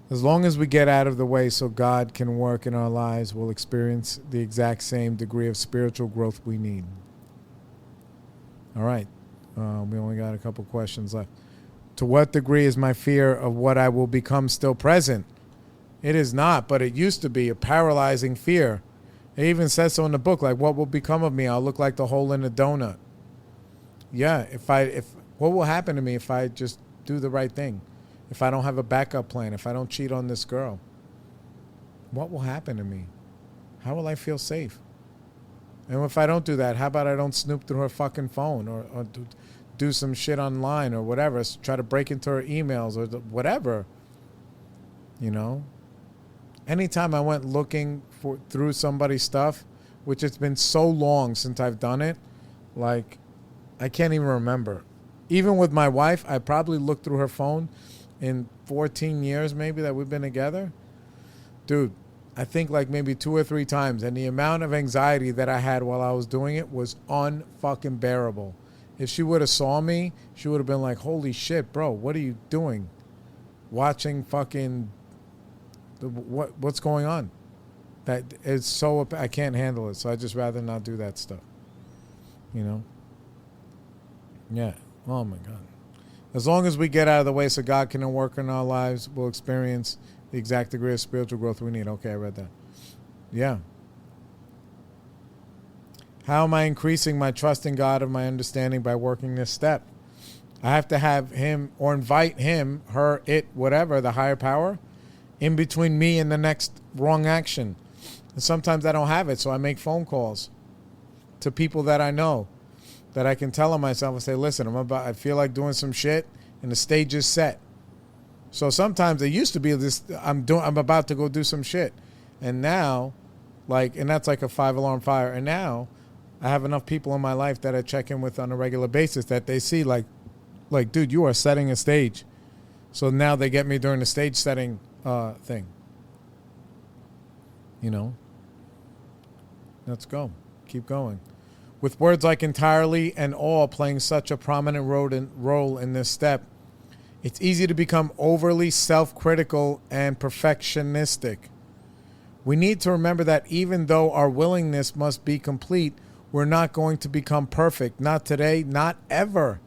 As long as we get out of the way so God can work in our lives, we'll experience the exact same degree of spiritual growth we need. All right. We only got a couple questions left. To what degree is my fear of what I will become still present? It is not, but it used to be a paralyzing fear. It even says so in the book, like, what will become of me? I'll look like the hole in a donut. Yeah, what will happen to me if I just do the right thing? If I don't have a backup plan, if I don't cheat on this girl, what will happen to me? How will I feel safe? And if I don't do that, how about I don't snoop through her fucking phone or do some shit online or whatever, try to break into her emails or whatever, Anytime I went looking through somebody's stuff, which it's been so long since I've done it, like, I can't even remember. Even with my wife, I probably looked through her phone in 14 years maybe that we've been together. Dude, I think like maybe 2 or 3 times. And the amount of anxiety that I had while I was doing it was unfucking bearable. If she would have saw me, she would have been like, holy shit, bro, what are you doing? Watching fucking, what's going on? That is so, I can't handle it. So I just rather not do that stuff. Yeah. Oh my God. As long as we get out of the way so God can work in our lives, we'll experience the exact degree of spiritual growth we need. Okay, I read that. Yeah. How am I increasing my trust in God and my understanding by working this step? I have to have him or invite him, her, it, whatever, the higher power, in between me and the next wrong action. And sometimes I don't have it, so I make phone calls to people that I know, that I can tell them myself and say, listen, I feel like doing some shit and the stage is set. So sometimes it used to be this, I'm about to go do some shit. And now, and that's like a 5-alarm fire. And now I have enough people in my life that I check in with on a regular basis that they see like, dude, you are setting a stage. So now they get me during the stage setting thing. Let's go. Keep going. With words like entirely and all playing such a prominent role in this step, it's easy to become overly self-critical and perfectionistic. We need to remember that even though our willingness must be complete, we're not going to become perfect. Not today, not ever.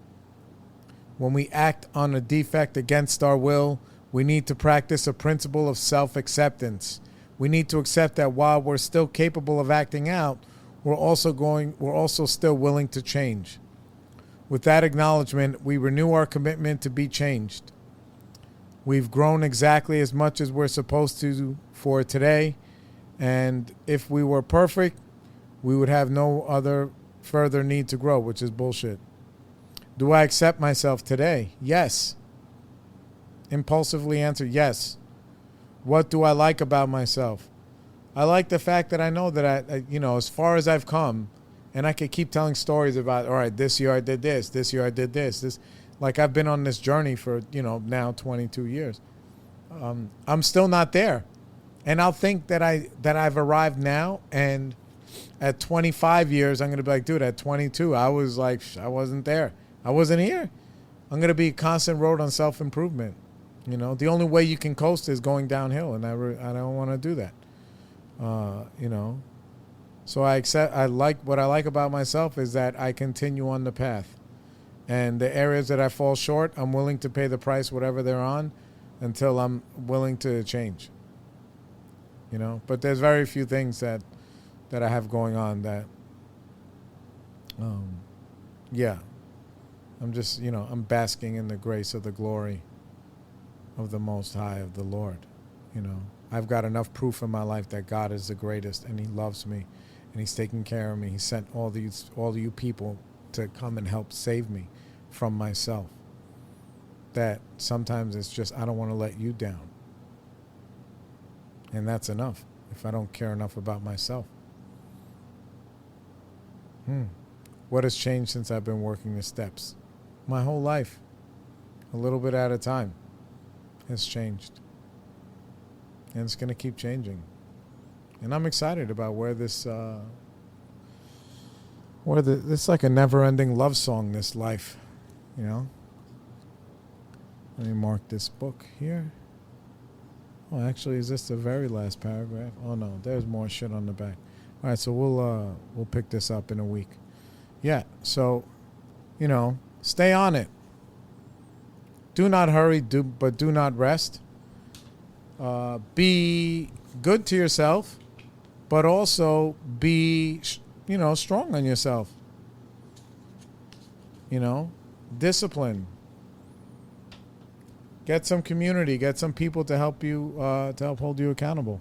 When we act on a defect against our will, we need to practice a principle of self-acceptance. We need to accept that while we're still capable of acting out, we're also still willing to change. With that acknowledgement, we renew our commitment to be changed. We've grown exactly as much as we're supposed to for today, and if we were perfect, we would have no other further need to grow, which is bullshit. Do I accept myself today? Yes. Impulsively answer yes. What do I like about myself? I like the fact that I know that I as far as I've come, and I could keep telling stories about, all right, this year I did this year I did this. Like I've been on this journey for, now 22 years. I'm still not there. And I'll think that I've arrived now, and at 25 years, I'm going to be like, dude, at 22, I was like, I wasn't there. I wasn't here. I'm going to be a constant road on self-improvement. The only way you can coast is going downhill, and I don't want to do that. So what I like about myself is that I continue on the path. And the areas that I fall short, I'm willing to pay the price, whatever they're on, until I'm willing to change. But there's very few things that I have going on that, I'm just, I'm basking in the grace of the glory of the Most High, of the Lord. I've got enough proof in my life that God is the greatest, and He loves me, and He's taking care of me. He sent all you people to come and help save me from myself. That sometimes it's just, I don't want to let you down. And that's enough if I don't care enough about myself. What has changed since I've been working the steps? My whole life, a little bit at a time, has changed. And it's going to keep changing. And I'm excited about where this, it's like a never-ending love song, this life, Let me mark this book here. Oh, actually, is this the very last paragraph? Oh, no, there's more shit on the back. All right, so we'll pick this up in a week. Yeah, so, stay on it. Do not hurry, but do not rest. Be good to yourself, but also be, strong on yourself. Discipline. Get some community. Get some people to help you, to help hold you accountable.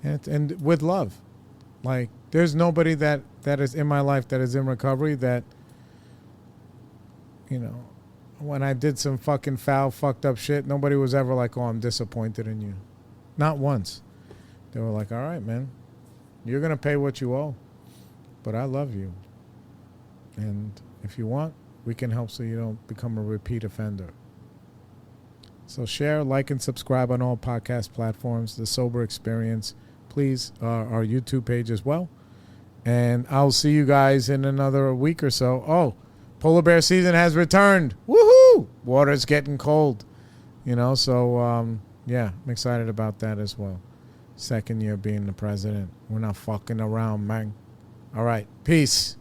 And with love. Like, there's nobody that is in my life that is in recovery that, when I did some fucking foul, fucked up shit, nobody was ever like, oh, I'm disappointed in you. Not once. They were like, all right, man, you're going to pay what you owe, but I love you. And if you want, we can help so you don't become a repeat offender. So share, like, and subscribe on all podcast platforms. The Sober Experience. Please, our YouTube page as well. And I'll see you guys in another week or so. Oh, polar bear season has returned. Woohoo! Water's getting cold. So, I'm excited about that as well. Second year being the president. We're not fucking around, man. All right. Peace.